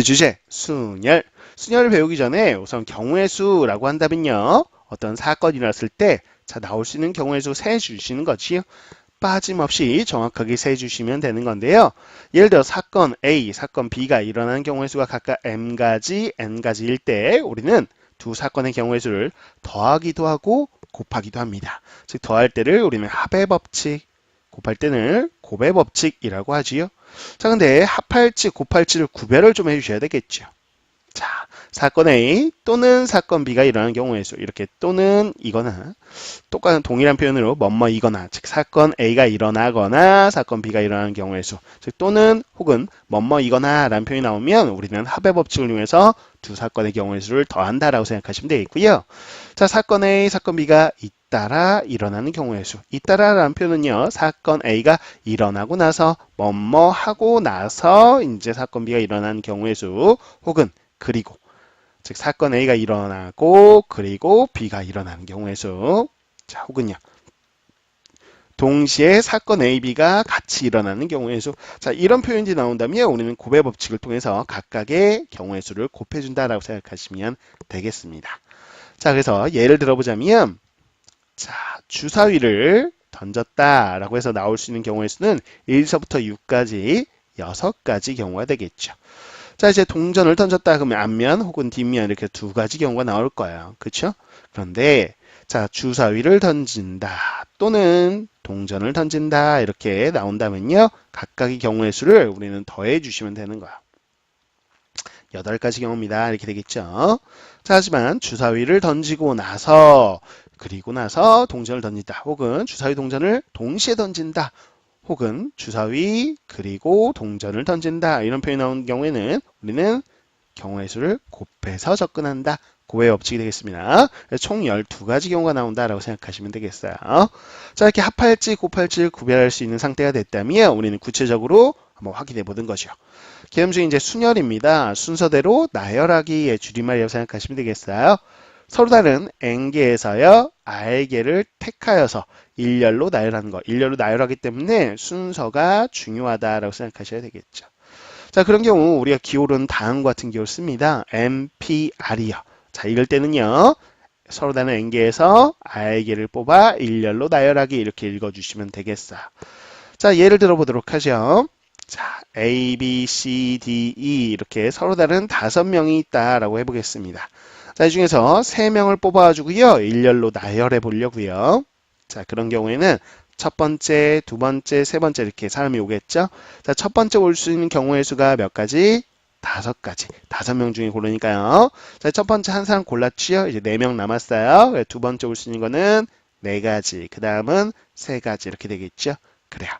주제, 순열. 순열을 배우기 전에 우선 경우의 수라고 한다면요. 어떤 사건이 일어났을 때 자, 나올 수 있는 경우의 수 세 주시는 거지요. 빠짐없이 정확하게 세 주시면 되는 건데요. 예를 들어 사건 A, 사건 B가 일어나는 경우의 수가 각각 m가지, n가지일 때 우리는 두 사건의 경우의 수를 더하기도 하고 곱하기도 합니다. 즉 더할 때를 우리는 합의 법칙, 곱할 때는 곱의 법칙이라고 하지요. 자, 근데 합할지 곱할지를 구별을 좀 해주셔야 되겠죠. 자, 사건 A 또는 사건 B가 일어나는 경우의 수 이렇게 또는 이거나 똑같은 동일한 표현으로 뭐뭐이거나 즉 사건 A가 일어나거나 사건 B가 일어나는 경우의 수 즉 또는 혹은 뭐뭐이거나 라는 표현이 나오면 우리는 합의 법칙을 이용해서 두 사건의 경우의 수를 더한다라고 생각하시면 되겠고요. 자, 사건 A, 사건 B가 잇따라 일어나는 경우의 수 잇따라 라는 표현은요 사건 A가 일어나고 나서 뭐뭐 하고 나서 이제 사건 B가 일어나는 경우의 수 혹은 그리고 즉 사건 A가 일어나고 그리고 B가 일어나는 경우의 수 자, 혹은요. 동시에 사건 A, B가 같이 일어나는 경우의 수. 자, 이런 표현이 나온다면 우리는 곱의 법칙을 통해서 각각의 경우의 수를 곱해준다라고 생각하시면 되겠습니다. 자, 그래서 예를 들어보자면 자, 주사위를 던졌다라고 해서 나올 수 있는 경우의 수는 1서부터 6까지 6가지 경우가 되겠죠. 자, 이제 동전을 던졌다 그러면 앞면 혹은 뒷면 이렇게 두 가지 경우가 나올 거예요. 그렇죠? 그런데 자, 주사위를 던진다 또는 동전을 던진다 이렇게 나온다면요. 각각의 경우의 수를 우리는 더해 주시면 되는 거야. 8가지 경우입니다. 이렇게 되겠죠. 자, 하지만 주사위를 던지고 나서 그리고 나서 동전을 던진다 혹은 주사위 동전을 동시에 던진다 혹은 주사위 그리고 동전을 던진다 이런 표현이 나오는 경우에는 우리는 경우의 수를 곱해서 접근한다. 곱의 법칙이 되겠습니다. 총 12가지 경우가 나온다라고 생각하시면 되겠어요. 자, 이렇게 합할지 곱할지를 구별할 수 있는 상태가 됐다면 우리는 구체적으로 한번 확인해 보는 거죠. 계엄 중에 이제 순열입니다. 순서대로 나열하기의 줄임말이라고 생각하시면 되겠어요. 서로 다른 n개에서요 r개를 택하여서 일렬로 나열하는 거. 일렬로 나열하기 때문에 순서가 중요하다라고 생각하셔야 되겠죠. 자, 그런 경우 우리가 기호로는 다음과 같은 기호를 씁니다. MPR이요. 자, 이럴 때는요. 서로 다른 n개에서 r개를 뽑아 일렬로 나열하기 이렇게 읽어주시면 되겠어요. 자, 예를 들어 보도록 하죠. 자, A, B, C, D, E 이렇게 서로 다른 5명이 있다라고 해보겠습니다. 자, 이 중에서 3명을 뽑아주고요. 일렬로 나열해 보려고요. 자, 그런 경우에는 첫 번째, 두 번째, 세 번째 이렇게 사람이 오겠죠. 자, 첫 번째 올 수 있는 경우의 수가 몇 가지? 5가지. 5명 중에 고르니까요. 자, 첫 번째 한 사람 골랐지요. 이제 4명 남았어요. 두 번째 올 수 있는 거는 4가지. 그 다음은 3가지 이렇게 되겠죠. 그래요.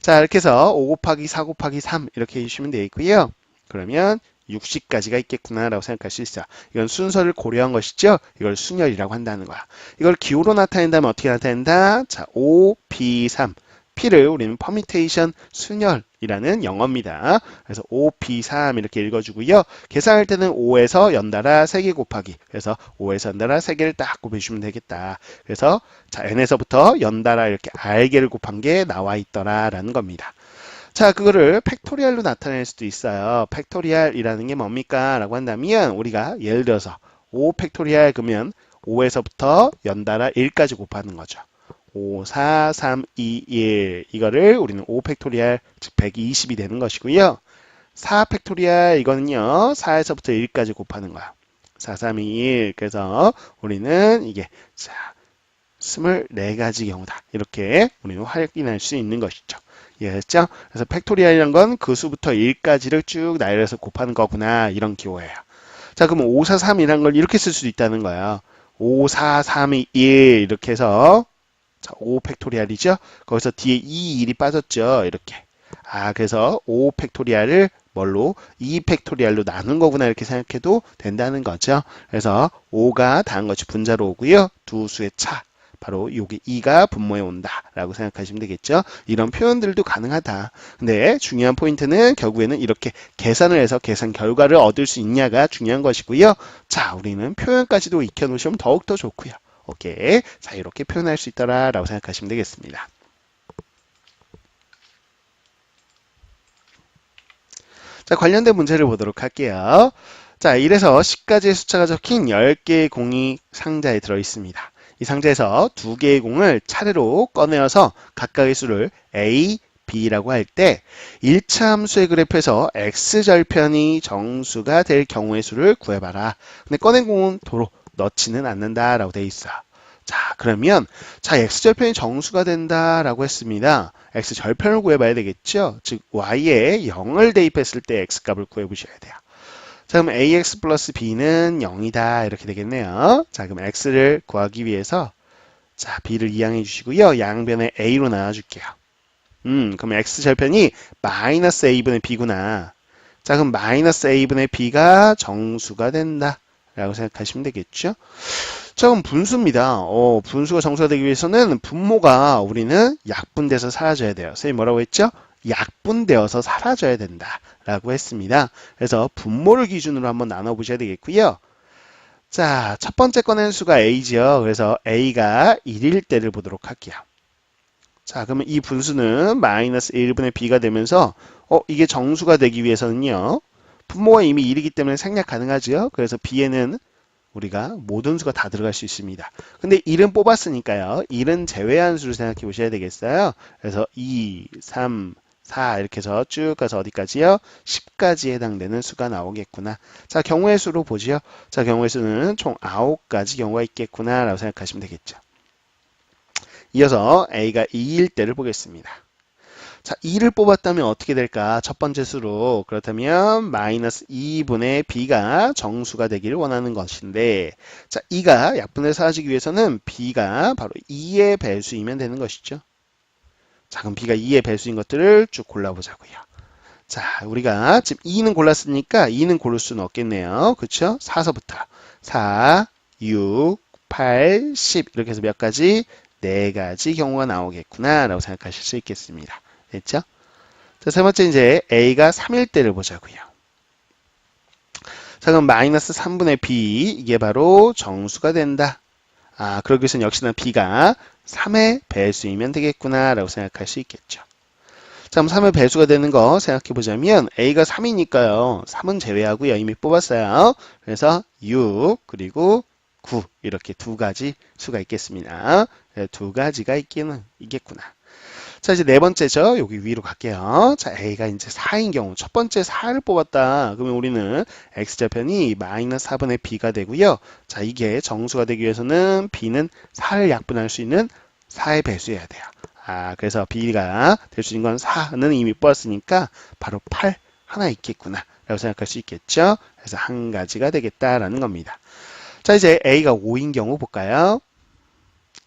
자, 이렇게 해서 5 곱하기 4 곱하기 3 이렇게 해주시면 되겠고요. 그러면 60가지가 있겠구나라고 생각할 수 있어요. 이건 순서를 고려한 것이죠. 이걸 순열이라고 한다는 거야. 이걸 기호로 나타낸다면 어떻게 나타낸다? 자, 5, P, 3. P를 우리는 퍼미테이션 순열이라는 영어입니다. 그래서 5, P, 3 이렇게 읽어주고요. 계산할 때는 5에서 연달아 3개 곱하기. 그래서 5에서 연달아 3개를 딱 곱해주시면 되겠다. 그래서 자, n에서부터 연달아 이렇게 r개를 곱한 게 나와 있더라라는 겁니다. 자, 그거를 팩토리얼로 나타낼 수도 있어요. 팩토리얼이라는 게 뭡니까? 라고 한다면 우리가 예를 들어서 5 팩토리얼 그러면 5에서부터 연달아 1까지 곱하는 거죠. 5, 4, 3, 2, 1 이거를 우리는 5 팩토리얼 즉 120이 되는 것이고요. 4 팩토리얼 이거는요. 4에서부터 1까지 곱하는 거야. 4, 3, 2, 1 그래서 우리는 이게 자 24가지 경우다. 이렇게 우리는 확인할 수 있는 것이죠. 이해했죠? 그래서 팩토리얼이란 건 그 수부터 1까지를 쭉 나열해서 곱하는 거구나. 이런 기호예요. 자, 그러면 5, 4, 3이란 걸 이렇게 쓸 수도 있다는 거예요. 5, 4, 3, 2, 1 이렇게 해서 자, 5 팩토리얼이죠? 거기서 뒤에 2, 1이 빠졌죠? 이렇게. 아, 그래서 5 팩토리얼을 뭘로? 2 팩토리얼로 나눈 거구나 이렇게 생각해도 된다는 거죠. 그래서 5가 다한 것이 분자로 오고요. 두 수의 차. 바로 여기 2가 분모에 온다라고 생각하시면 되겠죠. 이런 표현들도 가능하다. 근데 중요한 포인트는 결국에는 이렇게 계산을 해서 계산 결과를 얻을 수 있냐가 중요한 것이고요. 자, 우리는 표현까지도 익혀놓으시면 더욱더 좋고요. 오케이. 자, 이렇게 표현할 수 있더라라고 생각하시면 되겠습니다. 자, 관련된 문제를 보도록 할게요. 자, 1에서 10까지의 숫자가 적힌 10개의 공이 상자에 들어 있습니다. 이 상자에서 2개의 공을 차례로 꺼내어서 각각의 수를 A, B라고 할 때 1차 함수의 그래프에서 x절편이 정수가 될 경우의 수를 구해봐라. 근데 꺼낸 공은 도로 넣지는 않는다라고 돼 있어. 자, 그러면 자, x절편이 정수가 된다라고 했습니다. x절편을 구해봐야 되겠죠? 즉 y에 0을 대입했을 때 x값을 구해보셔야 돼요. 자, 그럼 ax 플러스 b는 0이다 이렇게 되겠네요. 자, 그럼 x를 구하기 위해서 자, b를 이항해 주시고요. 양변에 a로 나눠줄게요. 그럼 x절편이 마이너스 a분의 b구나. 자, 그럼 마이너스 a분의 b가 정수가 된다 라고 생각하시면 되겠죠? 자, 그럼 분수입니다. 분수가 정수가 되기 위해서는 분모가 우리는 약분돼서 사라져야 돼요. 선생님 뭐라고 했죠? 약분되어서 사라져야 된다 라고 했습니다. 그래서 분모를 기준으로 한번 나눠보셔야 되겠고요. 자, 첫 번째 꺼낸 수가 a지요. 그래서 a가 1일 때를 보도록 할게요. 자, 그러면 이 분수는 마이너스 1분의 b가 되면서 이게 정수가 되기 위해서는요. 분모가 이미 1이기 때문에 생략 가능하죠. 그래서 b에는 우리가 모든 수가 다 들어갈 수 있습니다. 근데 1은 뽑았으니까요. 1은 제외한 수를 생각해 보셔야 되겠어요. 그래서 2, 3, 4 이렇게 해서 쭉 가서 어디까지요? 10까지 해당되는 수가 나오겠구나. 자, 경우의 수로 보죠. 자, 경우의 수는 총 9가지 경우가 있겠구나 라고 생각하시면 되겠죠. 이어서 A가 2일 때를 보겠습니다. 자, 2를 뽑았다면 어떻게 될까? 첫 번째 수로 그렇다면 마이너스 2분의 b가 정수가 되기를 원하는 것인데 자, 2가 약분해서 사라지기 위해서는 b가 바로 2의 배수이면 되는 것이죠. 자, 그럼 b가 2의 배수인 것들을 쭉 골라보자고요. 자, 우리가 지금 2는 골랐으니까 2는 고를 수는 없겠네요. 그렇죠? 4서부터 4, 6, 8, 10 이렇게 해서 몇 가지? 4가지 경우가 나오겠구나 라고 생각하실 수 있겠습니다. 됐죠? 자, 세 번째 이제 A가 3일 때를 보자고요. 자, 그럼 마이너스 3분의 B 이게 바로 정수가 된다. 아, 그러기 위해서는 역시나 B가 3의 배수이면 되겠구나 라고 생각할 수 있겠죠. 자, 그럼 3의 배수가 되는 거 생각해 보자면 A가 3이니까요. 3은 제외하고요. 이미 뽑았어요. 그래서 6 그리고 9 이렇게 2가지 수가 있겠습니다. 2가지가 있겠구나. 자, 이제 네 번째죠. 여기 위로 갈게요. 자, A가 이제 4인 경우. 첫 번째 4를 뽑았다. 그러면 우리는 X절편이 마이너스 4분의 B가 되고요. 자, 이게 정수가 되기 위해서는 B는 4를 약분할 수 있는 4의 배수여야 돼요. 아, 그래서 B가 될 수 있는 건 4는 이미 뽑았으니까 바로 8 하나 있겠구나. 라고 생각할 수 있겠죠. 그래서 한 가지가 되겠다라는 겁니다. 자, 이제 A가 5인 경우 볼까요?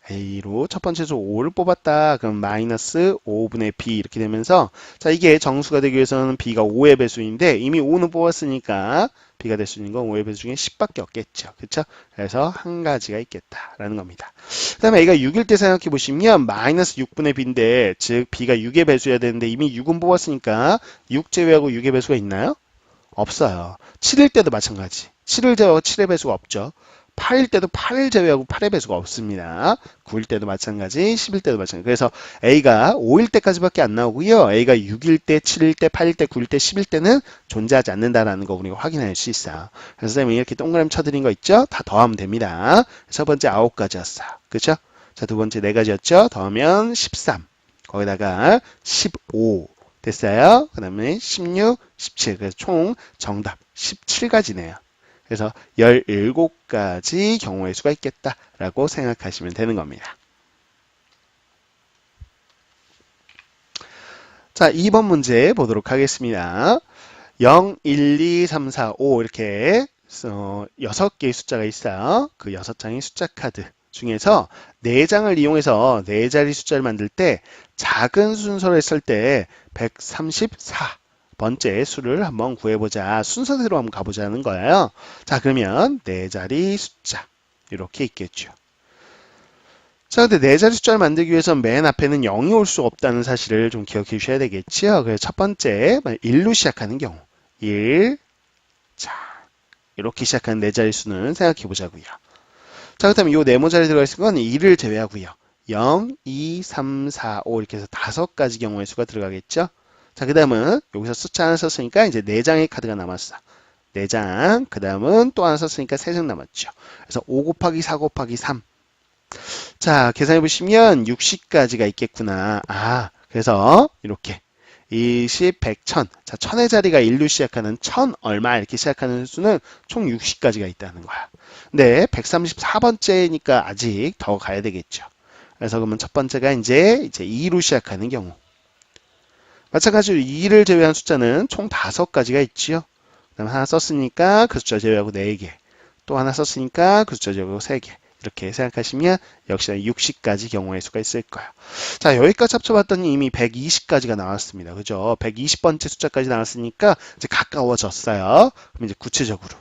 A로 첫 번째 수 5를 뽑았다. 그럼 마이너스 5분의 B 이렇게 되면서 자, 이게 정수가 되기 위해서는 B가 5의 배수인데 이미 5는 뽑았으니까 B가 될 수 있는 건 5의 배수 중에 10밖에 없겠죠. 그렇죠? 그래서 한 가지가 있겠다라는 겁니다. 그 다음에 A가 6일 때 생각해 보시면 마이너스 6분의 B인데 즉 B가 6의 배수여야 되는데 이미 6은 뽑았으니까 6 제외하고 6의 배수가 있나요? 없어요. 7일 때도 마찬가지. 7을 제외하고 7의 배수가 없죠. 8일 때도 8을 제외하고 8의 배수가 없습니다. 9일 때도 마찬가지, 10일 때도 마찬가지. 그래서 A가 5일 때까지밖에 안 나오고요. A가 6일 때, 7일 때, 8일 때, 9일 때, 10일 때는 존재하지 않는다라는 거 우리가 확인할 수 있어요. 그래서 선생님이 이렇게 동그라미 쳐드린 거 있죠? 다 더하면 됩니다. 첫 번째 9가지였어요. 그렇죠? 자, 두 번째 4가지였죠? 더하면 13. 거기다가 15. 됐어요? 그 다음에 16, 17. 그래서 총 정답 17가지네요. 그래서 17가지 경우의 수가 있겠다라고 생각하시면 되는 겁니다. 자, 2번 문제 보도록 하겠습니다. 0, 1, 2, 3, 4, 5 이렇게 6개의 숫자가 있어요. 그 6장의 숫자 카드 중에서 4장을 이용해서 4자리 숫자를 만들 때 작은 순서로 했을 때 134 번째 수를 한번 구해보자. 순서대로 한번 가보자는 거예요. 자, 그러면 4자리 숫자 이렇게 있겠죠. 자, 근데 4자리 숫자를 만들기 위해서 맨 앞에는 0이 올 수 없다는 사실을 좀 기억해 주셔야 되겠죠. 그래서 첫 번째 1로 시작하는 경우 1. 자, 이렇게 시작하는 4자리 수는 생각해 보자고요. 자, 그렇다면 이 네모자리에 들어가 있는 건 1을 제외하고요. 0, 2, 3, 4, 5 이렇게 해서 5가지 경우의 수가 들어가겠죠. 자, 그 다음은 여기서 숫자 하나 썼으니까 이제 4장의 카드가 남았어. 4장. 그 다음은 또 하나 썼으니까 3장 남았죠. 그래서 5 곱하기 4 곱하기 3. 자, 계산해 보시면 60까지가 있겠구나. 아, 그래서 이렇게 20, 100, 1000. 자, 1000의 자리가 1로 시작하는 1000 얼마 이렇게 시작하는 수는 총 60까지가 있다는 거야. 근데 134번째니까 아직 더 가야 되겠죠. 그래서 그러면 첫 번째가 이제 2로 시작하는 경우. 마찬가지로 2를 제외한 숫자는 총 5가지가 있지요. 그다음 하나 썼으니까 그 숫자 제외하고 4개. 또 하나 썼으니까 그 숫자 제외하고 3개. 이렇게 생각하시면 역시나 60까지 경우의 수가 있을 거예요. 자, 여기까지 합쳐봤더니 이미 120까지가 나왔습니다. 그죠? 120번째 숫자까지 나왔으니까 이제 가까워졌어요. 그럼 이제 구체적으로.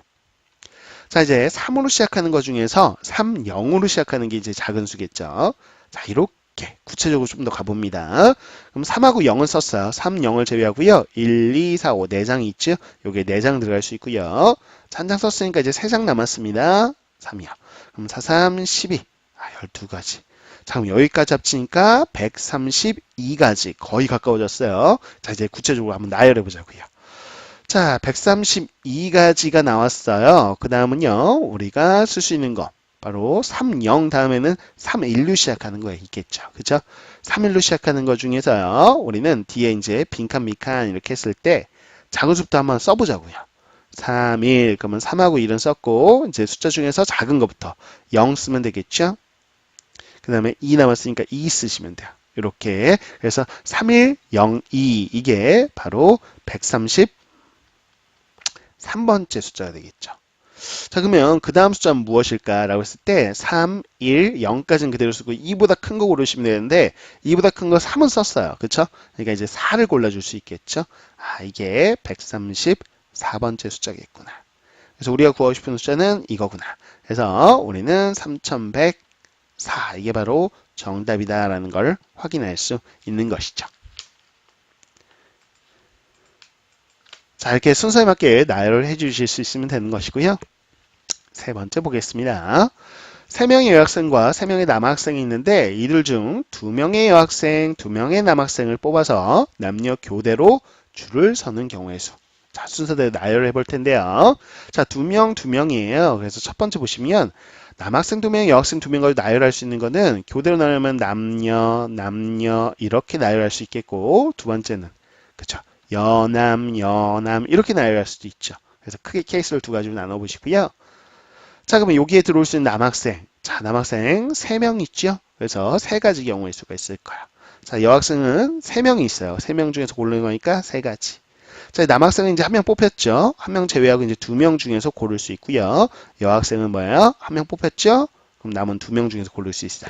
자, 이제 3으로 시작하는 것 중에서 3, 0으로 시작하는 게 이제 작은 수겠죠. 자, 이렇게 구체적으로 좀 더 가봅니다. 그럼 3하고 0을 썼어요. 3, 0을 제외하고요. 1, 2, 4, 5, 4장이 있죠? 요게 4장 들어갈 수 있고요. 자, 한 장 썼으니까 이제 3장 남았습니다. 3이요. 그럼 4, 3, 12. 12가지. 자, 그럼 여기까지 합치니까 132가지. 거의 가까워졌어요. 자, 이제 구체적으로 한번 나열해 보자고요. 자, 132가지가 나왔어요. 그 다음은요, 우리가 쓸 수 있는 거. 바로 3, 0 다음에는 3, 1로 시작하는 거에 있겠죠. 그죠? 3, 1로 시작하는 거 중에서요, 우리는 뒤에 이제 빈칸, 미칸 이렇게 했을 때 작은 수부터 한번 써보자고요. 3, 1. 그러면 3하고 1은 썼고, 이제 숫자 중에서 작은 것부터 0 쓰면 되겠죠? 그 다음에 2 남았으니까 2 쓰시면 돼요. 이렇게. 그래서 3, 1, 0, 2. 이게 바로 133번째 숫자가 되겠죠. 자, 그러면 그 다음 숫자는 무엇일까라고 했을 때 3, 1, 0까지는 그대로 쓰고 2보다 큰 거 고르시면 되는데 2보다 큰 거 3은 썼어요. 그쵸? 그러니까 이제 4를 골라줄 수 있겠죠? 아, 이게 134번째 숫자겠구나. 그래서 우리가 구하고 싶은 숫자는 이거구나. 그래서 우리는 3104. 이게 바로 정답이다라는 걸 확인할 수 있는 것이죠. 자, 이렇게 순서에 맞게 나열을 해주실 수 있으면 되는 것이고요. 세 번째 보겠습니다. 3명의 여학생과 3명의 남학생이 있는데 이들 중 2명의 여학생, 2명의 남학생을 뽑아서 남녀 교대로 줄을 서는 경우의 수. 자, 순서대로 나열을 해볼 텐데요. 자, 2명, 2명이에요. 그래서 첫 번째 보시면 남학생 2명, 여학생 2명을 나열할 수 있는 거는 교대로 나열하면 남녀, 남녀 이렇게 나열할 수 있겠고 두 번째는 그쵸? 여남, 여남 이렇게 나열할 수도 있죠. 그래서 크게 케이스를 두 가지로 나눠 보시고요. 자, 그러면 여기에 들어올 수 있는 남학생. 자, 남학생 3명 있죠? 그래서 3가지 경우의 수가 있을 거야. 자, 여학생은 3명이 있어요. 3명 중에서 고르는 거니까 3가지. 자, 남학생은 이제 한 명 뽑혔죠? 한 명 제외하고 이제 2명 중에서 고를 수 있고요. 여학생은 뭐예요? 한 명 뽑혔죠? 그럼 남은 2명 중에서 고를 수 있어요.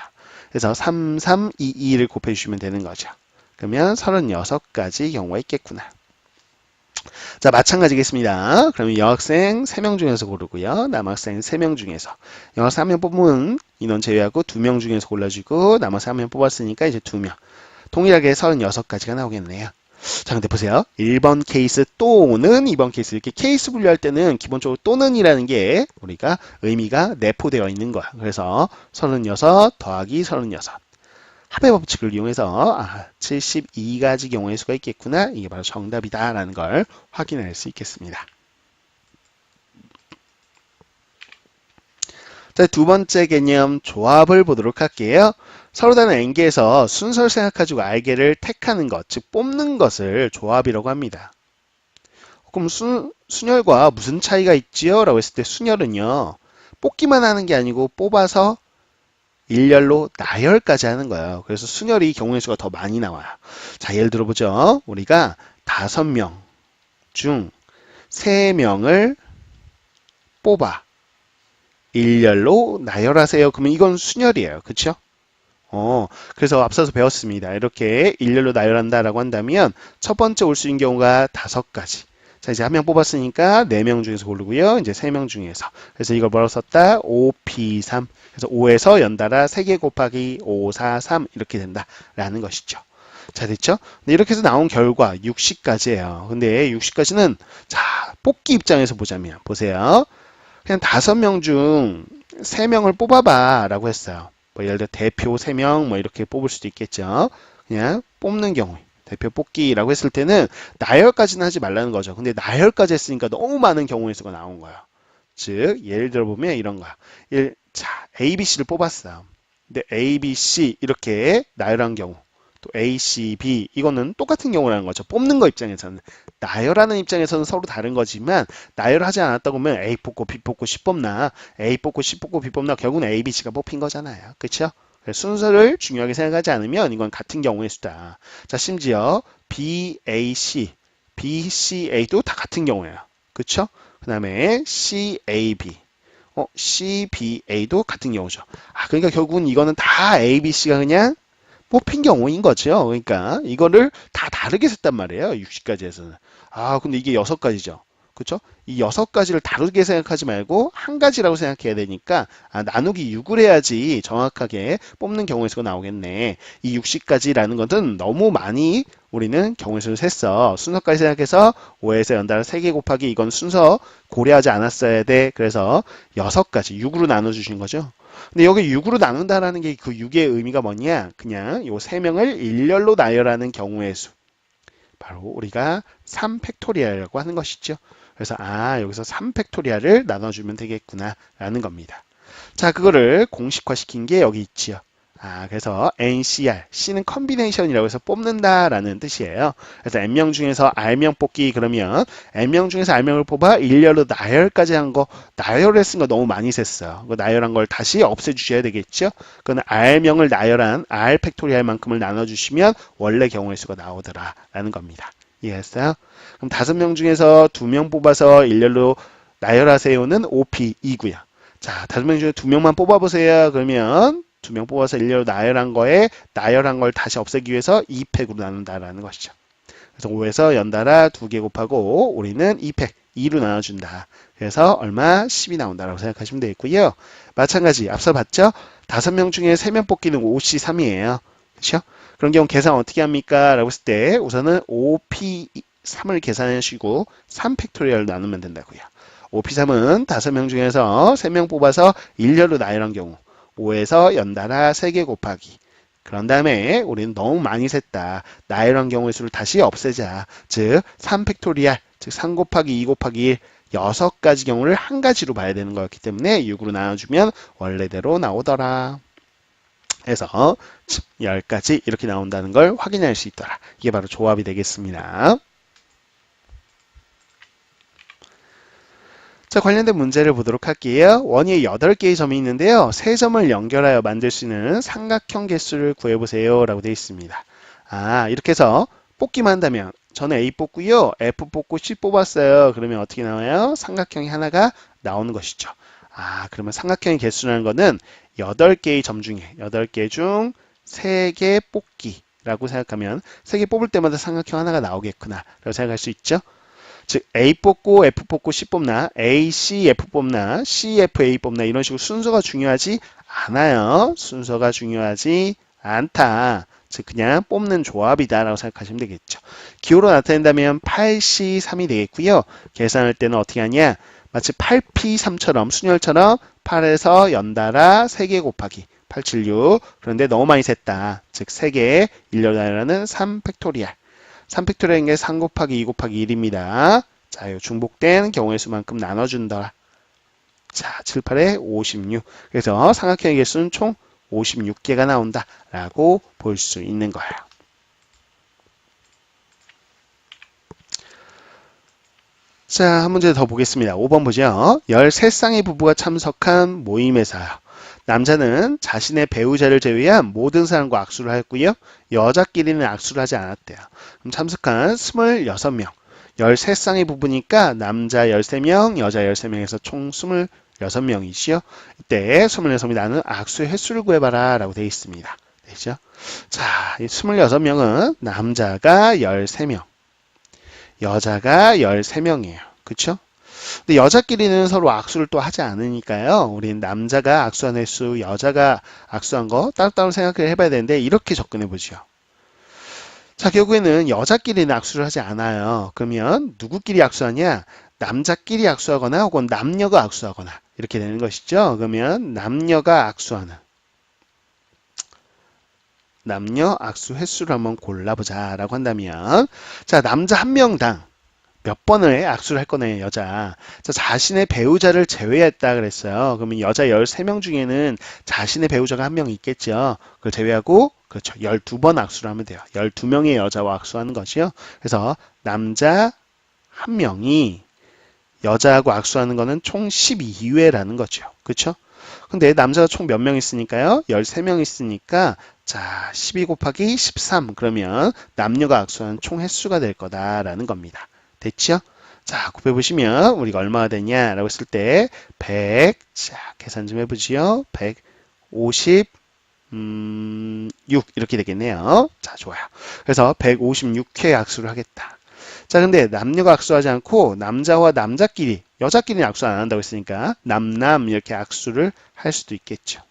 그래서 3, 3, 2, 2를 곱해주시면 되는 거죠. 그러면 36가지 경우가 있겠구나. 자, 마찬가지겠습니다. 그러면 여학생 3명 중에서 고르고요. 남학생 3명 중에서. 여학생 1명 뽑으면 인원 제외하고 2명 중에서 골라주고 남학생 1명 뽑았으니까 이제 2명. 동일하게 36가지가 나오겠네요. 자, 근데 보세요. 1번 케이스 또는 2번 케이스 이렇게 케이스 분류할 때는 기본적으로 또는이라는 게 우리가 의미가 내포되어 있는 거야. 그래서 36 더하기 36. 합의 법칙을 이용해서 72가지 경우의 수가 있겠구나. 이게 바로 정답이다라는 걸 확인할 수 있겠습니다. 자, 두 번째 개념 조합을 보도록 할게요. 서로 다른 n개에서 순서를 생각하고 r개를 택하는 것, 즉 뽑는 것을 조합이라고 합니다. 그럼 순열과 무슨 차이가 있지요? 라고 했을 때 순열은요. 뽑기만 하는 게 아니고 뽑아서 일렬로 나열까지 하는 거예요. 그래서 순열이 경우의 수가 더 많이 나와요. 자, 예를 들어보죠. 우리가 5명 중 3명을 뽑아 일렬로 나열하세요. 그러면 이건 순열이에요. 그렇죠? 그래서 앞서서 배웠습니다. 이렇게 일렬로 나열한다라고 한다면 첫 번째 올 수 있는 경우가 5가지. 자, 이제 한 명 뽑았으니까 4명 중에서 고르고요. 이제 3명 중에서. 그래서 이걸 뭐라고 썼다? 5P3. 그래서 5에서 연달아 3개 곱하기 5, 4, 3 이렇게 된다라는 것이죠. 자, 됐죠? 근데 이렇게 해서 나온 결과 60까지예요. 근데 60까지는 자, 뽑기 입장에서 보자면 보세요. 그냥 5명 중 3명을 뽑아봐 라고 했어요. 뭐 예를 들어 대표 3명 뭐 이렇게 뽑을 수도 있겠죠. 그냥 뽑는 경우에 대표 뽑기라고 했을 때는 나열까지는 하지 말라는 거죠. 근데 나열까지 했으니까 너무 많은 경우의 수가 나온 거예요. 즉 예를 들어 보면 이런 거야. 자, A, B, C를 뽑았어요. 근데 A, B, C 이렇게 나열한 경우 또 A, C, B 이거는 똑같은 경우라는 거죠. 뽑는 거 입장에서는. 나열하는 입장에서는 서로 다른 거지만 나열하지 않았다고 하면 A 뽑고 B 뽑고 C 뽑나 A 뽑고 C 뽑고 B 뽑나 결국은 A, B, C가 뽑힌 거잖아요. 그렇죠? 순서를 중요하게 생각하지 않으면 이건 같은 경우의 수다. 자, 심지어 B, A, C, B, C, A도 다 같은 경우예요. 그렇죠? 그 다음에 C, A, B, C, B, A도 같은 경우죠. 그러니까 결국은 이거는 다 A, B, C가 그냥 뽑힌 경우인 거죠. 그러니까 이거를 다 다르게 썼단 말이에요. 60가지에서는. 근데 이게 6가지죠. 그렇죠? 이 6가지를 다르게 생각하지 말고 한 가지라고 생각해야 되니까 나누기 6을 해야지 정확하게 뽑는 경우의 수가 나오겠네. 이 60가지라는 것은 너무 많이 우리는 경우의 수를 셌어. 순서까지 생각해서 5에서 연달아 3개 곱하기 이건 순서 고려하지 않았어야 돼. 그래서 6가지 6으로 나눠주신 거죠. 근데 여기 6으로 나눈다라는 게 그 6의 의미가 뭐냐? 그냥 요 3명을 일렬로 나열하는 경우의 수. 바로 우리가 3팩토리얼이라고 하는 것이죠. 그래서 여기서 3팩토리얼을 나눠주면 되겠구나 라는 겁니다. 자, 그거를 공식화시킨 게 여기 있지요. 그래서 NCR, C는 컨비네이션이라고 해서 뽑는다라는 뜻이에요. 그래서 N명 중에서 R명 뽑기 그러면 N명 중에서 R명을 뽑아 일렬로 나열까지 한 거, 나열을 쓴 거 너무 많이 셌어요. 그 나열한 걸 다시 없애주셔야 되겠죠. 그건 R명을 나열한 R 팩토리얼만큼을 나눠주시면 원래 경우의 수가 나오더라라는 겁니다. 이해했어요? 그럼 5명 중에서 2명 뽑아서 일렬로 나열하세요는 OP2고요. 자, 5명 중에 2명만 뽑아보세요. 그러면 2명 뽑아서 일렬로 나열한 거에 나열한 걸 다시 없애기 위해서 2팩으로 나눈다라는 것이죠. 그래서 5에서 연달아 2개 곱하고 우리는 2팩, 2로 나눠준다. 그래서 얼마? 10이 나온다라고 생각하시면 되겠고요. 마찬가지 앞서 봤죠? 5명 중에 3명 뽑기는 5C3이에요. 그렇죠? 그런 경우 계산 어떻게 합니까? 라고 했을 때 우선은 5P3을 계산하시고 3팩토리얼 나누면 된다고요. OP3은 5명 중에서 3명 뽑아서 일렬로 나열한 경우 5에서 연달아 3개 곱하기. 그런 다음에 우리는 너무 많이 셌다. 나열한 경우의 수를 다시 없애자. 즉 3팩토리얼, 즉 3 곱하기 2 곱하기 1, 6가지 경우를 한 가지로 봐야 되는 거였기 때문에 6으로 나눠주면 원래대로 나오더라. 해서 10가지 이렇게 나온다는 걸 확인할 수 있더라. 이게 바로 조합이 되겠습니다. 자, 관련된 문제를 보도록 할게요. 원위에 8개의 점이 있는데요. 3점을 연결하여 만들 수 있는 삼각형 개수를 구해보세요 라고 되어 있습니다. 이렇게 해서 뽑기만 한다면 저는 A 뽑고요. F 뽑고 C 뽑았어요. 그러면 어떻게 나와요? 삼각형이 하나가 나오는 것이죠. 그러면 삼각형의 개수라는 거는 8개의 점 중에 8개 중 3개 뽑기라고 생각하면 3개 뽑을 때마다 삼각형 하나가 나오겠구나 라고 생각할 수 있죠. 즉 A 뽑고 F 뽑고 C 뽑나 A, C, F 뽑나 C, F, A 뽑나 이런 식으로 순서가 중요하지 않아요. 순서가 중요하지 않다. 즉 그냥 뽑는 조합이다 라고 생각하시면 되겠죠. 기호로 나타낸다면 8C3이 되겠고요. 계산할 때는 어떻게 하냐. 마치 8P3처럼 순열처럼 8에서 연달아 3개 곱하기 876 그런데 너무 많이 셌다. 즉 3개 일렬로 나열하는 3팩토리얼 3팩토리얼인 게 3 곱하기 2 곱하기 1입니다. 자, 이 중복된 경우의 수만큼 나눠준다. 자, 7, 8에 56. 그래서 삼각형의 개수는 총 56개가 나온다. 라고 볼 수 있는 거예요. 자, 한 문제 더 보겠습니다. 5번 보죠. 13쌍의 부부가 참석한 모임에서요. 남자는 자신의 배우자를 제외한 모든 사람과 악수를 하였고요. 여자끼리는 악수를 하지 않았대요. 그럼 참석한 26명. 13쌍의 부부니까 남자 13명, 여자 13명에서 총 26명이시요. 이때 26명이 나눈 악수의 횟수를 구해봐라 라고 되어 있습니다. 되죠? 자, 이 26명은 남자가 13명, 여자가 13명이에요. 그쵸? 근데 여자끼리는 서로 악수를 또 하지 않으니까요. 우리는 남자가 악수한 횟수, 여자가 악수한 거 따로따로 생각을 해봐야 되는데 이렇게 접근해 보죠. 자, 결국에는 여자끼리는 악수를 하지 않아요. 그러면 누구끼리 악수하냐? 남자끼리 악수하거나 혹은 남녀가 악수하거나 이렇게 되는 것이죠. 그러면 남녀가 악수하는 남녀 악수 횟수를 한번 골라보자 라고 한다면, 자, 남자 한 명당 몇 번을 악수를 할 거네, 여자. 자, 자신의 배우자를 제외했다 그랬어요. 그러면 여자 13명 중에는 자신의 배우자가 한 명 있겠죠. 그걸 제외하고, 그렇죠. 12번 악수를 하면 돼요. 12명의 여자와 악수하는 것이요. 그래서 남자 한 명이 여자하고 악수하는 거는 총 12회라는 거죠. 그렇죠? 근데 남자가 총 몇 명 있으니까요? 13명 있으니까 자, 12 곱하기 13 그러면 남녀가 악수하는 총 횟수가 될 거다라는 겁니다. 됐죠? 자, 곱해보시면 우리가 얼마가 되냐라고 했을 때 100, 자, 계산 좀 해보지요. 156 이렇게 되겠네요. 자, 좋아요. 그래서 156회 악수를 하겠다. 자, 근데 남녀가 악수하지 않고 남자와 남자끼리, 여자끼리는 악수 안 한다고 했으니까 남남 이렇게 악수를 할 수도 있겠죠.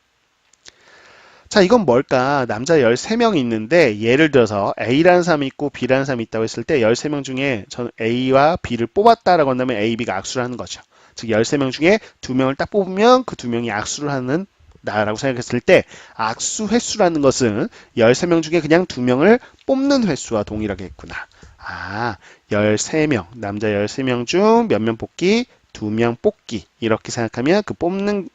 자, 이건 뭘까? 남자 13명이 있는데 예를 들어서 A라는 사람이 있고 B라는 사람이 있다고 했을 때 13명 중에 저는 A와 B를 뽑았다라고 한다면 A, B가 악수를 하는 거죠. 즉 13명 중에 2명을 딱 뽑으면 그 2명이 악수를 하는 나라고 생각했을 때 악수 횟수라는 것은 13명 중에 그냥 2명을 뽑는 횟수와 동일하겠구나. 아, 13명, 남자 13명 중 몇 명 뽑기, 2명 뽑기 이렇게 생각하면 그 뽑는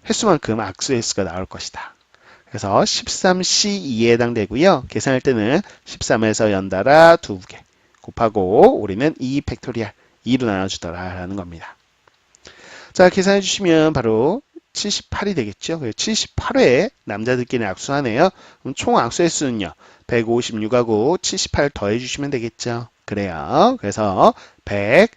횟수만큼 악수 횟수가 나올 것이다. 그래서 13C2에 해당되고요. 계산할 때는 13에서 연달아 2개 곱하고 우리는 2 팩토리얼 2로 나눠주더라 라는 겁니다. 자, 계산해 주시면 바로 78이 되겠죠. 78회 남자들끼리 악수하네요. 그럼 총 악수 횟수는요. 156하고 78 더해 주시면 되겠죠. 그래요. 그래서 100,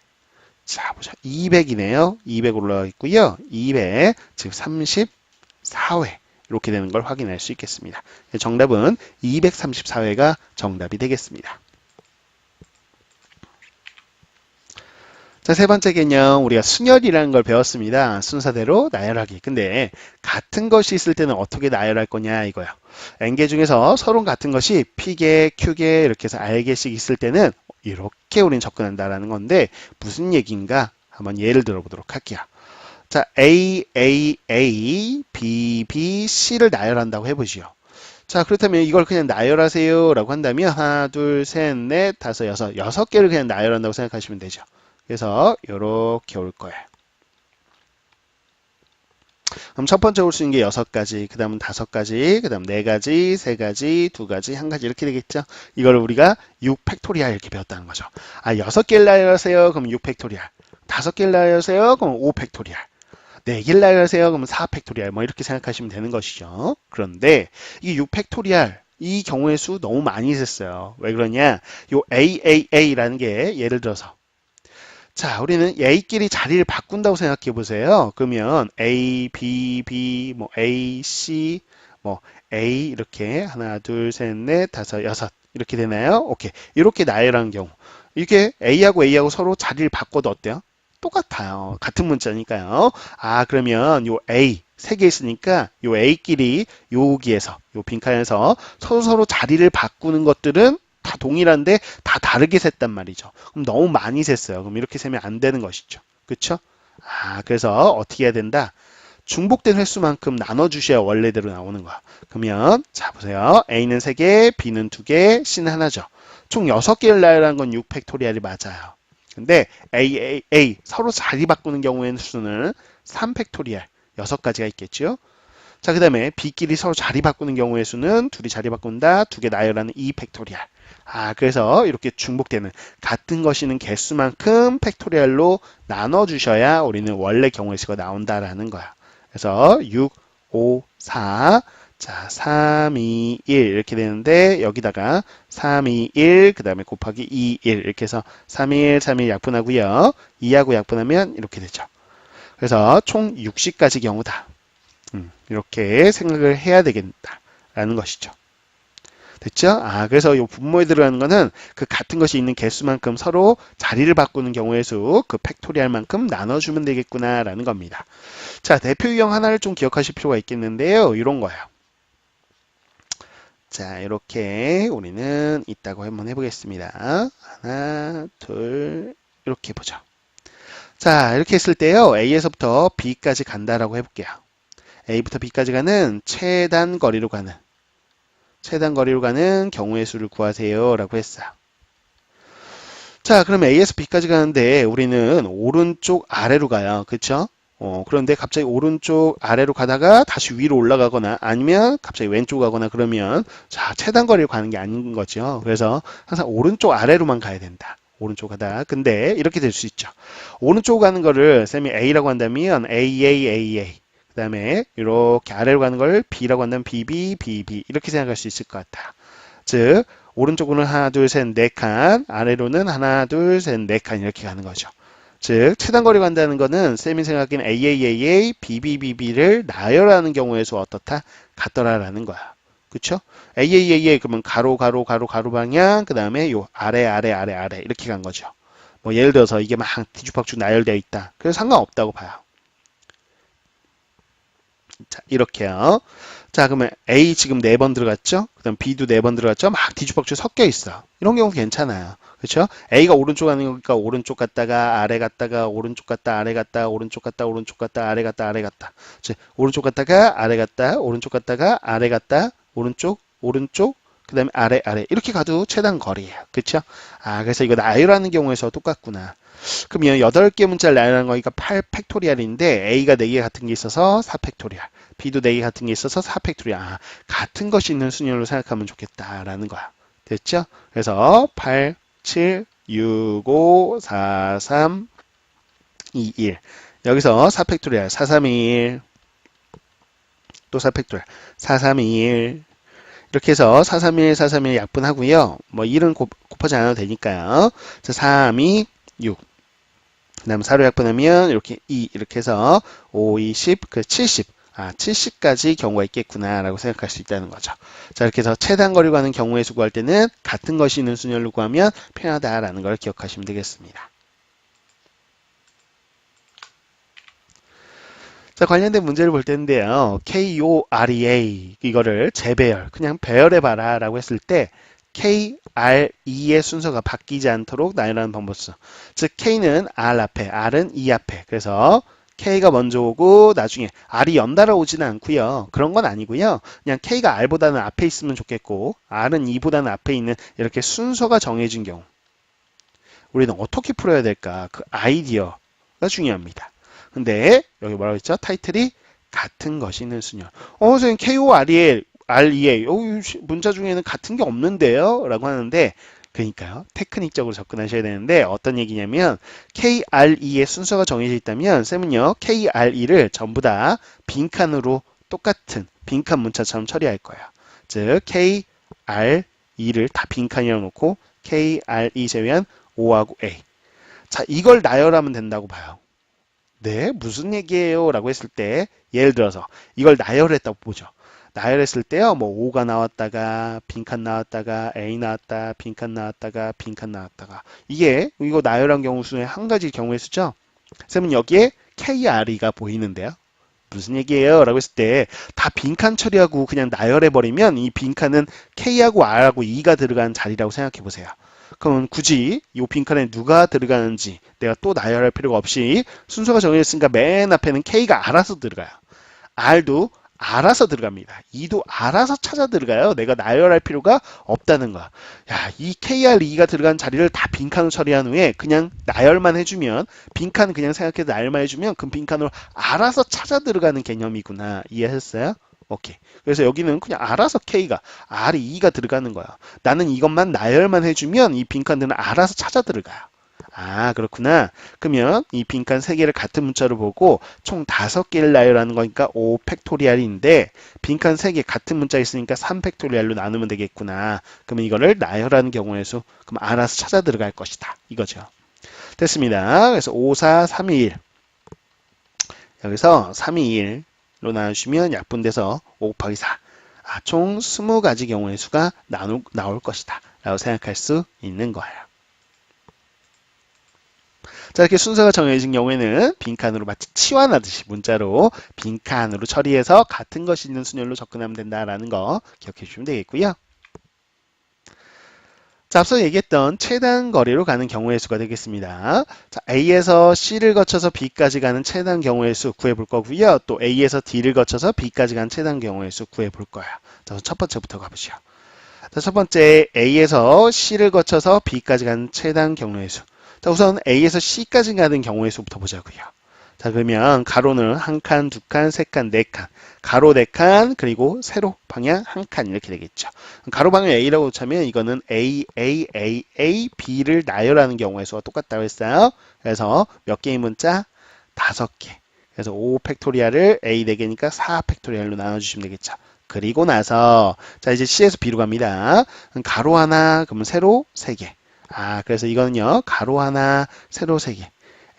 자 보자. 200이네요. 200 올라가 있고요. 200, 즉 34회. 이렇게 되는 걸 확인할 수 있겠습니다. 정답은 234회가 정답이 되겠습니다. 자, 세 번째 개념 우리가 순열이라는 걸 배웠습니다. 순서대로 나열하기. 근데 같은 것이 있을 때는 어떻게 나열할 거냐 이거요. N개 중에서 서로 같은 것이 P개, Q개 이렇게 해서 R개씩 있을 때는 이렇게 우리는 접근한다라는 건데 무슨 얘기인가 한번 예를 들어보도록 할게요. 자, A, A, A, B, B, C를 나열한다고 해보지요. 자, 그렇다면 이걸 그냥 나열하세요 라고 한다면 하나, 둘, 셋, 넷, 다섯, 여섯 개를 그냥 나열한다고 생각하시면 되죠. 그래서 이렇게 올 거예요. 그럼 첫 번째 올 수 있는 게 6가지, 그 다음은 5가지, 그 다음 4가지, 3가지, 2가지, 1가지 이렇게 되겠죠. 이걸 우리가 6팩토리얼 이렇게 배웠다는 거죠. 아, 6개를 나열하세요. 그럼 6팩토리얼. 5개를 나열하세요. 그럼 5팩토리얼. 4개를 나열하세요. 그러면 4팩토리얼. 뭐 이렇게 생각하시면 되는 것이죠. 그런데 이 6팩토리얼 이 경우의 수 너무 많이 셌어요. 왜 그러냐? 요 AAA라는 게 예를 들어서 자, 우리는 A끼리 자리를 바꾼다고 생각해 보세요. 그러면 A, B, B, 뭐 A, C, 뭐 A 이렇게 하나, 둘, 셋, 넷, 다섯, 여섯 이렇게 되나요? 오케이. 이렇게 나열한 경우 이게 A하고 서로 자리를 바꿔도 어때요? 똑같아요. 같은 문자니까요. 아, 그러면 요 A 3개 있으니까 요 A끼리 여기에서 요 빈칸에서 서로 자리를 바꾸는 것들은 다 동일한데 다 다르게 셌단 말이죠. 그럼 너무 많이 셌어요. 그럼 이렇게 세면 안 되는 것이죠. 그렇죠? 아, 그래서 어떻게 해야 된다? 중복된 횟수만큼 나눠주셔야 원래대로 나오는 거야. 그러면 자 보세요. A는 3개, B는 2개, C는 하나죠. 총 6개를 나열한 건 6팩토리얼이 맞아요. 근데 A 서로 자리 바꾸는 경우에는 수는 3팩토리얼 6가지가 있겠죠. 자, 그 다음에 B끼리 서로 자리 바꾸는 경우의 수는 둘이 자리 바꾼다. 2개 나열하는 2팩토리얼. 아, 그래서 이렇게 중복되는 같은 것이는 개수만큼 팩토리얼로 나눠주셔야 우리는 원래 경우의 수가 나온다라는 거야. 그래서 6, 5, 4, 자, 3, 2, 1 이렇게 되는데 여기다가 3, 2, 1, 그 다음에 곱하기 2, 1 이렇게 해서 3, 1, 3, 1 약분하고요. 2하고 약분하면 이렇게 되죠. 그래서 총 60가지 경우다. 이렇게 생각을 해야 되겠다라는 것이죠. 됐죠? 아, 그래서 이 분모에 들어가는 거는 그 같은 것이 있는 개수만큼 서로 자리를 바꾸는 경우의 수, 그 팩토리얼만큼 나눠주면 되겠구나라는 겁니다. 자, 대표 유형 하나를 좀 기억하실 필요가 있겠는데요. 이런 거예요. 자, 이렇게 우리는 있다고 한번 해보겠습니다. 하나, 둘, 이렇게 보죠. 자, 이렇게 했을 때요. A에서부터 B까지 간다라고 해볼게요. A부터 B까지 가는 최단 거리로 가는 최단 거리로 가는 경우의 수를 구하세요 라고 했어요. 자, 그럼 A에서 B까지 가는데 우리는 오른쪽 아래로 가요. 그쵸? 그런데 갑자기 오른쪽 아래로 가다가 다시 위로 올라가거나 아니면 갑자기 왼쪽 가거나 그러면 자, 최단 거리로 가는 게 아닌 거죠. 그래서 항상 오른쪽 아래로만 가야 된다. 오른쪽 가다. 근데 이렇게 될 수 있죠. 오른쪽 가는 거를 쌤이 A라고 한다면 AA. 그 다음에 이렇게 아래로 가는 걸 B라고 한다면 BB 이렇게 생각할 수 있을 것 같아. 즉 오른쪽으로는 하나 둘 셋 네 칸, 아래로는 하나 둘 셋 네 칸 이렇게 가는 거죠. 즉 최단거리 간다는 거는 쌤이 생각하기엔 AAAA, BBBB를 나열하는 경우의 수 어떻다? 같더라라는 거야. 그쵸? AAAA 그러면 가로 방향, 그 다음에 요 아래 이렇게 간 거죠. 뭐 예를 들어서 이게 막 뒤죽박죽 나열되어 있다. 그래서 상관없다고 봐요. 자, 이렇게요. 자, 그러면 A 지금 4번 들어갔죠? 그 다음 B도 4번 들어갔죠? 막 뒤죽박죽 섞여 있어. 이런 경우 괜찮아요. 그렇죠? A가 오른쪽 가는 거니까 오른쪽 갔다가 아래 갔다가 오른쪽 갔다 아래 갔다 오른쪽 갔다 오른쪽 갔다 아래 갔다 아래 갔다. 즉 오른쪽 갔다가 아래 갔다 오른쪽 갔다가 아래 갔다 오른쪽 그 다음에 아래 이렇게 가도 최단 거리예요. 그렇죠? 아, 그래서 이거 나열하는 경우에서 똑같구나. 그러면 8개 문자를 나열하는 거니까 8팩토리얼인데 A가 4개 같은 게 있어서 4팩토리얼, B도 4개 같은 게 있어서 4팩토리얼. 아, 같은 것이 있는 순열로 생각하면 좋겠다라는 거야. 됐죠? 그래서 8, 7, 6, 5, 4, 3, 2, 1. 여기서 4팩토리얼 4, 3, 1. 또 4팩토리얼 4, 3, 1. 이렇게 해서 4, 3, 1, 4, 3, 1 약분하고요. 뭐 1은 곱하지 않아도 되니까요. 자, 3, 2, 6. 그 다음 4로 약분하면 이렇게 2 이렇게 해서 5, 20, 70. 아, 70까지 경우가 있겠구나 라고 생각할 수 있다는 거죠. 자, 이렇게 해서 최단 거리 가는 경우의 수 구할 때는 같은 것이 있는 순열로 구하면 편하다라는 걸 기억하시면 되겠습니다. 자, 관련된 문제를 볼 텐데요. KOREA 이거를 재배열, 그냥 배열해봐라 라고 했을 때 KRE의 순서가 바뀌지 않도록 나열하는 방법수. 즉 K는 R 앞에, R은 E 앞에. 그래서 K가 먼저 오고 나중에 R이 연달아 오지는 않고요. 그런 건 아니고요. 그냥 K가 R보다는 앞에 있으면 좋겠고 R은 E보다는 앞에 있는 이렇게 순서가 정해진 경우 우리는 어떻게 풀어야 될까? 그 아이디어가 중요합니다. 근데 여기 뭐라고 했죠? 타이틀이 같은 것이 있는 순열. 선생님 KOREA 문자 중에는 같은 게 없는데요? 라고 하는데 그러니까요. 테크닉적으로 접근하셔야 되는데 어떤 얘기냐면 KRE의 순서가 정해져 있다면 쌤은요. KRE를 전부 다 빈칸으로 똑같은 빈칸 문자처럼 처리할 거예요. 즉 KRE를 다 빈칸이라고 놓고 KRE 제외한 O하고 A. 자, 이걸 나열하면 된다고 봐요. 네, 무슨 얘기예요? 라고 했을 때 예를 들어서 이걸 나열했다고 보죠. 나열했을 때요. 뭐 5가 나왔다가 빈칸 나왔다가 A 나왔다 빈칸 나왔다가 빈칸 나왔다가 이거 나열한 경우 수의 한 가지 경우의 수죠. 쌤은 여기에 KRE가 보이는데요. 무슨 얘기예요? 라고 했을 때 다 빈칸 처리하고 그냥 나열해버리면 이 빈칸은 K하고 R하고 E가 들어간 자리라고 생각해 보세요. 그럼 굳이 이 빈칸에 누가 들어가는지 내가 또 나열할 필요가 없이 순서가 정해졌으니까 맨 앞에는 K가 알아서 들어가요. R도 알아서 들어갑니다. E도 알아서 찾아 들어가요. 내가 나열할 필요가 없다는 거야. 야, 이 KR, E가 들어간 자리를 다 빈칸으로 처리한 후에 그냥 나열만 해주면 빈칸 그냥 생각해서 나열만 해주면 그 빈칸으로 알아서 찾아 들어가는 개념이구나. 이해하셨어요? 오케이. 그래서 여기는 그냥 알아서 K가, R이 E가 들어가는 거야. 나는 이것만 나열만 해주면 이 빈칸들은 알아서 찾아 들어가요. 아, 그렇구나. 그러면 이 빈칸 3개를 같은 문자로 보고 총 5개를 나열하는 거니까 5팩토리얼인데 빈칸 3개 같은 문자 있으니까 3팩토리얼로 나누면 되겠구나. 그러면 이거를 나열하는 경우의 수, 그럼 알아서 찾아 들어갈 것이다. 이거죠. 됐습니다. 그래서 5, 4, 3, 2, 1. 여기서 3, 2, 1로 나누시면 약분돼서 5 곱하기 4. 아, 총 20가지 경우의 수가 나올 것이다. 라고 생각할 수 있는 거예요. 자, 이렇게 순서가 정해진 경우에는 빈칸으로 마치 치환하듯이 문자로 빈칸으로 처리해서 같은 것이 있는 순열로 접근하면 된다라는 거 기억해 주시면 되겠고요. 자, 앞서 얘기했던 최단 거리로 가는 경우의 수가 되겠습니다. 자, A에서 C를 거쳐서 B까지 가는 최단 경우의 수 구해 볼 거고요. 또 A에서 D를 거쳐서 B까지 가는 최단 경우의 수 구해 볼 거예요. 자, 첫 번째부터 가보시죠. 자, 첫 번째 A에서 C를 거쳐서 B까지 가는 최단 경로의 수. 자, 우선 A에서 C까지 가는 경우의 수부터 보자고요. 자, 그러면 가로는 한 칸, 두 칸, 세 칸, 네 칸. 가로 네 칸, 그리고 세로 방향 한 칸 이렇게 되겠죠. 가로 방향 A라고 치면 이거는 A, B를 나열하는 경우의 수와 똑같다고 했어요. 그래서 몇 개의 문자? 5개. 그래서 5 팩토리얼을 A 4개니까 4 팩토리얼로 나눠주시면 되겠죠. 그리고 나서 자 이제 C에서 B로 갑니다. 가로 하나, 그러면 세로 3개. 그래서 이거는요. 가로 하나, 세로 3개.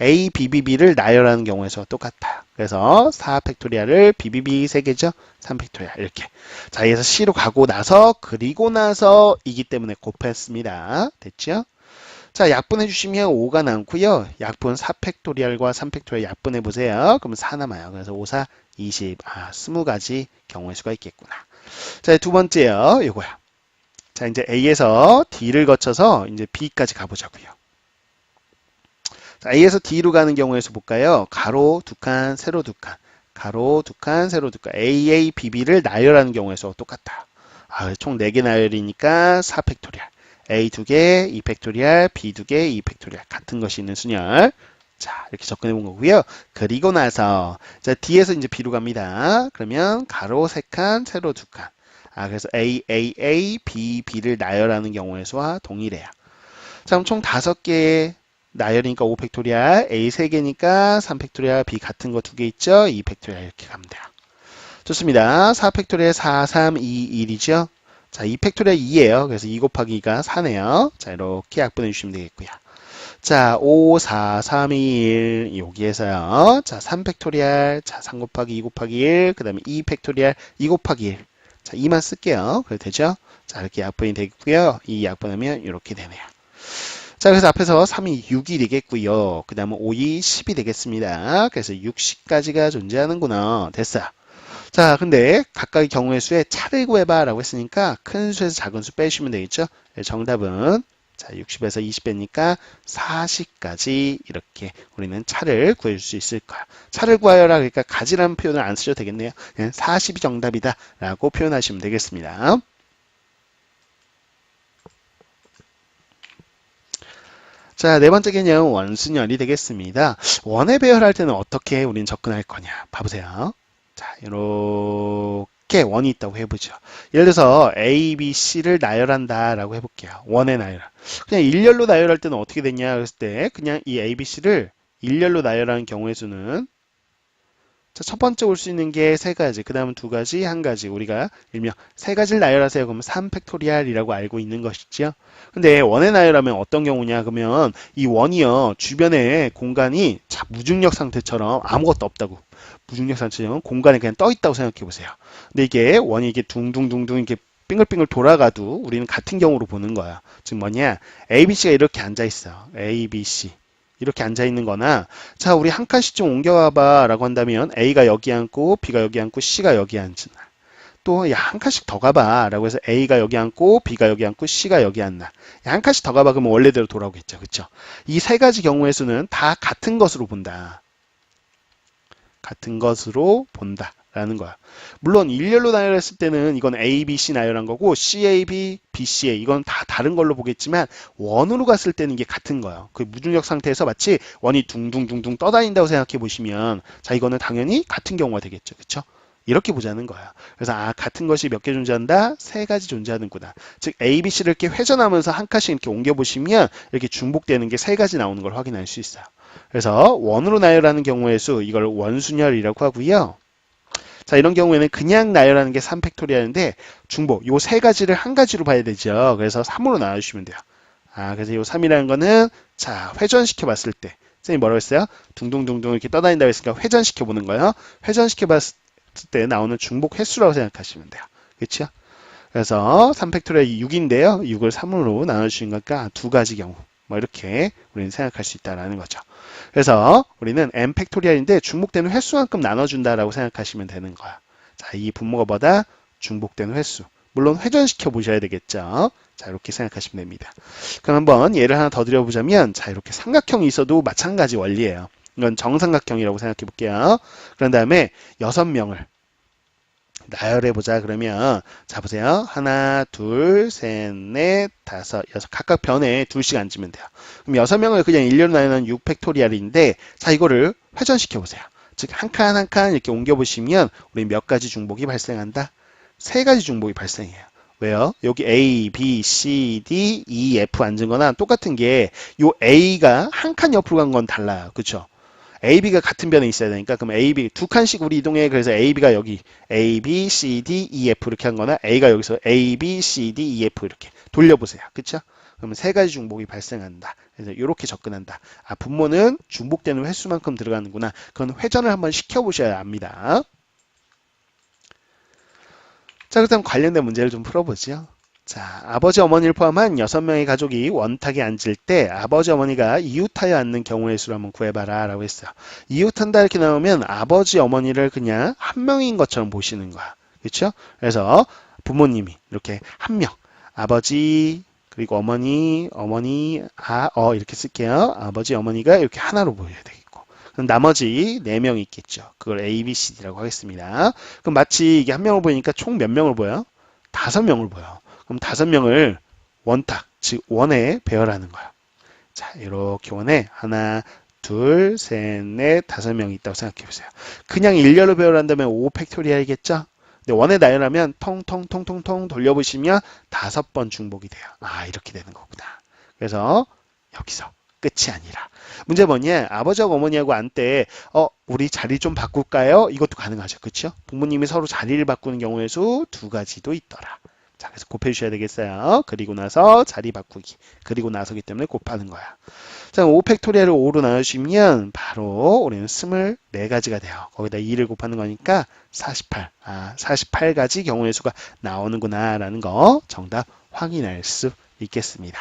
A, B, B, B를 나열하는 경우에서 똑같아요. 그래서 4 팩토리얼을 B, B, B 3개죠. 3 팩토리얼 이렇게. 자, 여기서 C로 가고 나서 그리고 나서 이기 때문에 곱했습니다. 됐죠? 자, 약분해 주시면 5가 남고요. 약분 4 팩토리얼과 3 팩토리얼 약분해 보세요. 그러면 4 남아요. 그래서 5, 4, 20. 20가지 경우의 수가 있겠구나. 자, 두 번째요. 이거야. 자, 이제 A에서 D를 거쳐서 이제 B까지 가보자고요. 자, A에서 D로 가는 경우에서 볼까요? 가로 두 칸, 세로 두 칸. 가로 두 칸, 세로 두 칸. AA, BB를 나열하는 경우에서 똑같아요. 총 4개 나열이니까 4 팩토리얼. A 2개, 2 팩토리얼, B 2개, 2 팩토리얼. 같은 것이 있는 순열. 자, 이렇게 접근해 본 거고요. 그리고 나서 자, D에서 이제 B로 갑니다. 그러면 가로 3칸, 세로 2칸. 그래서 A, B, B를 나열하는 경우의 수와 동일해요. 자, 그럼 총 5개의 나열이니까 5 팩토리얼, A 3개니까 3 팩토리얼, B 같은 거 2개 있죠? 2 팩토리얼 이렇게 가면 돼요. 좋습니다. 4 팩토리얼 4, 3, 2, 1이죠? 자, 2 팩토리얼 2예요. 그래서 2 곱하기 2가 4네요. 자, 이렇게 약분해 주시면 되겠고요. 자, 5, 4, 3, 2, 1 여기에서요. 자, 3 팩토리얼, 자, 3 곱하기 2 곱하기 1, 그 다음에 2 팩토리얼 2 곱하기 1. 자, 2만 쓸게요. 그래도 되죠? 자, 이렇게 약분이 되겠고요. 이 약분하면 이렇게 되네요. 자, 그래서 앞에서 3이 6이 되겠고요. 그 다음에 5이 10이 되겠습니다. 그래서 60까지가 존재하는구나. 됐어요. 자, 근데 각각의 경우의 수에 차를 구해봐 라고 했으니까 큰 수에서 작은 수 빼주시면 되겠죠? 정답은 자 60에서 20 빼니까 40까지 이렇게 우리는 차를 구해줄 수 있을 거야. 차를 구하여라 그러니까 가지라는 표현을 안 쓰셔도 되겠네요. 그냥 40이 정답이다 라고 표현하시면 되겠습니다. 자, 네 번째 개념 원순열이 되겠습니다. 원의 배열할 때는 어떻게 우리는 접근할 거냐 봐보세요. 자, 이렇게 원이 있다고 해보죠. 예를 들어서 A, B, C를 나열한다 라고 해볼게요. 원의 나열. 그냥 일렬로 나열할 때는 어떻게 되냐 그랬을 때 그냥 이 A, B, C를 일렬로 나열하는 경우의 수는 자, 첫 번째 올 수 있는 게 3가지, 그 다음은 2가지, 1가지. 우리가 일명 3가지를 나열하세요. 그러면 3팩토리얼이라고 알고 있는 것이죠. 근데 원의 나열하면 어떤 경우냐? 그러면 이 원이요. 주변에 공간이 자, 무중력 상태처럼 아무것도 없다고. 무중력 상태처럼 공간에 그냥 떠 있다고 생각해 보세요. 근데 이게 원이 이게 둥둥둥둥 이렇게 빙글빙글 돌아가도 우리는 같은 경우로 보는 거야. 즉 뭐냐? A, B, C가 이렇게 앉아 있어. A, B, C. 이렇게 앉아 있는 거나 자 우리 한 칸씩 좀 옮겨와 봐 라고 한다면 A가 여기 앉고 B가 여기 앉고 C가 여기 앉나 또 야 한 칸씩 더 가봐 라고 해서 A가 여기 앉고 B가 여기 앉고 C가 여기 앉나 야, 한 칸씩 더 가봐 그러면 원래대로 돌아오겠죠. 그쵸? 이 세 가지 경우의 수는 다 같은 것으로 본다. 같은 것으로 본다. 라는 거야. 물론 일렬로 나열했을 때는 이건 A, B, C 나열한 거고 CA, B, BCA 이건 다 다른 걸로 보겠지만 원으로 갔을 때는 이게 같은 거예요. 그 무중력 상태에서 마치 원이 둥둥둥둥 떠다닌다고 생각해 보시면 자 이거는 당연히 같은 경우가 되겠죠. 그렇죠? 이렇게 보자는 거야. 그래서 같은 것이 몇 개 존재한다? 3가지 존재하는구나. 즉 A, B, C를 이렇게 회전하면서 한 칸씩 이렇게 옮겨 보시면 이렇게 중복되는 게 3가지 나오는 걸 확인할 수 있어요. 그래서 원으로 나열하는 경우의 수 이걸 원순열이라고 하고요. 자, 이런 경우에는 그냥 나열하는 게 3팩토리얼인데 중복, 요 3가지를 한 가지로 봐야 되죠. 그래서 3으로 나눠주시면 돼요. 그래서 요 3이라는 거는 자, 회전시켜 봤을 때 선생님이 뭐라고 했어요? 둥둥둥둥 이렇게 떠다닌다고 했으니까 회전시켜 보는 거예요. 회전시켜 봤을 때 나오는 중복 횟수라고 생각하시면 돼요. 그렇죠? 그래서 3팩토리얼 6인데요. 6을 3으로 나눠주신 거니까 2가지 경우 뭐 이렇게 우리는 생각할 수 있다라는 거죠. 그래서 우리는 n 팩토리얼인데 중복되는 횟수만큼 나눠준다라고 생각하시면 되는 거야. 자, 이 분모가 뭐다? 중복되는 횟수. 물론 회전시켜 보셔야 되겠죠. 자, 이렇게 생각하시면 됩니다. 그럼 한번 예를 하나 더 드려보자면 자, 이렇게 삼각형이 있어도 마찬가지 원리예요. 이건 정삼각형이라고 생각해 볼게요. 그런 다음에 6명을 나열해보자. 그러면 자 보세요. 하나, 둘, 셋, 넷, 다섯, 여섯. 각각 변에 둘씩 앉으면 돼요. 그럼 6명을 그냥 일렬로 나누는 6팩토리얼인데 자 이거를 회전시켜보세요. 즉 한 칸 한 칸 이렇게 옮겨보시면 우리 몇 가지 중복이 발생한다? 세 가지 중복이 발생해요. 왜요? 여기 A, B, C, D, E, F 앉은 거나 똑같은 게 요 A가 한 칸 옆으로 간 건 달라요. 그쵸? A, B가 같은 변에 있어야 되니까 그럼 A, B 두 칸씩 우리 이동해. 그래서 A, B가 여기 A, B, C, D, E, F 이렇게 한 거나 A가 여기서 A, B, C, D, E, F 이렇게 돌려보세요. 그쵸? 그러면 세 가지 중복이 발생한다. 그래서 이렇게 접근한다. 아, 분모는 중복되는 횟수만큼 들어가는구나. 그건 회전을 한번 시켜보셔야 합니다. 자, 그렇다면 관련된 문제를 좀 풀어보죠. 자, 아버지 어머니를 포함한 6명의 가족이 원탁에 앉을 때 아버지 어머니가 이웃하여 앉는 경우의 수를 한번 구해봐라 라고 했어요. 이웃한다 이렇게 나오면 아버지 어머니를 그냥 한 명인 것처럼 보시는 거야. 그렇죠? 그래서 부모님이 이렇게 한 명, 아버지 그리고 어머니, 이렇게 쓸게요. 아버지 어머니가 이렇게 하나로 보여야 되겠고 그럼 나머지 4명 있겠죠. 그걸 A, B, C, D라고 하겠습니다. 그럼 마치 이게 한 명을 보이니까 총 몇 명을 보여? 5명을 보여. 그럼 5명을 원탁, 즉 원에 배열하는 거야. 자, 이렇게 원에 하나, 둘, 셋, 넷, 5명이 있다고 생각해 보세요. 그냥 일렬로 배열한다면 5팩토리얼이겠죠? 근데 원에 나열하면 통통통통통 돌려보시면 5번 중복이 돼요. 아, 이렇게 되는 거구나. 그래서 여기서 끝이 아니라 문제 뭐냐? 아버지하고 어머니하고 앉때 우리 자리 좀 바꿀까요? 이것도 가능하죠. 그렇죠? 부모님이 서로 자리를 바꾸는 경우의 수 2가지도 있더라. 자, 그래서 곱해주셔야 되겠어요. 그리고 나서 자리 바꾸기. 그리고 나서기 때문에 곱하는 거야. 자, 5팩토리얼을 5로 나누시면 바로 우리는 24가지가 돼요. 거기다 2를 곱하는 거니까 48. 48가지 경우의 수가 나오는구나 라는 거 정답 확인할 수 있겠습니다.